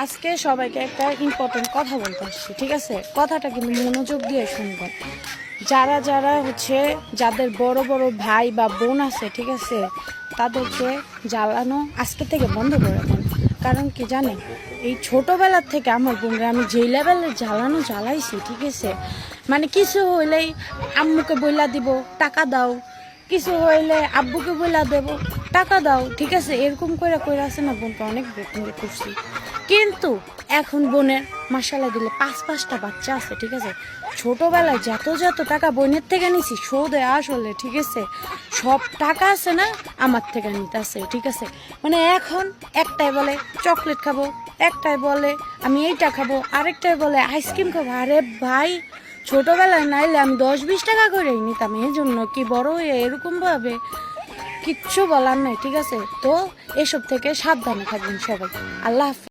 আজকে সবাইকে একটা ইম্পর্টেন্ট কথা বলতে আসছি, ঠিক আছে? কথাটা কিন্তু মনোযোগ দিয়ে শুনবেন। যারা যারা হচ্ছে যাদের বড় বড় ভাই বা বোন আছে, ঠিক আছে, তাদেরকে জ্বালানো আজকে থেকে বন্ধ করে দেন। কারণ কি জানেন, এই ছোটোবেলার থেকে আমার বোনরা আমি যেই লেভেলের জ্বালাইছি, ঠিক আছে, মানে কিছু হইলেই আম্মুকে বইলা দিব টাকা দাও, কিছু হইলে আব্বুকে বইলা দেব টাকা দাও, ঠিক আছে, এরকম করে আছে না বোনকে অনেক বেতন করছি। কিন্তু এখন বোনের মাসাল্লাহ দিলে 5-5টা বাচ্চা আছে, ঠিক আছে। ছোটবেলায় যত টাকা বোনের থেকে নিছি শোধে আসলে, ঠিক আছে, সব টাকা আছে না আমার থেকে নিতে আছে, ঠিক আছে। মানে এখন একটাই বলে চকলেট খাবো, একটাই বলে আমি এইটা খাবো, আরেকটাই বলে আইসক্রিম খাবো। আরে ভাই, ছোটবেলায় নাইলে আমি 10-20 টাকা করেই নিতাম, এই জন্য কি বড় হয়ে এরকম ভাবে কিচ্ছু বলার নাই, ঠিক আছে। তো এসব থেকে সাবধানে থাকবেন সবাই। আল্লাহ হাফেজ।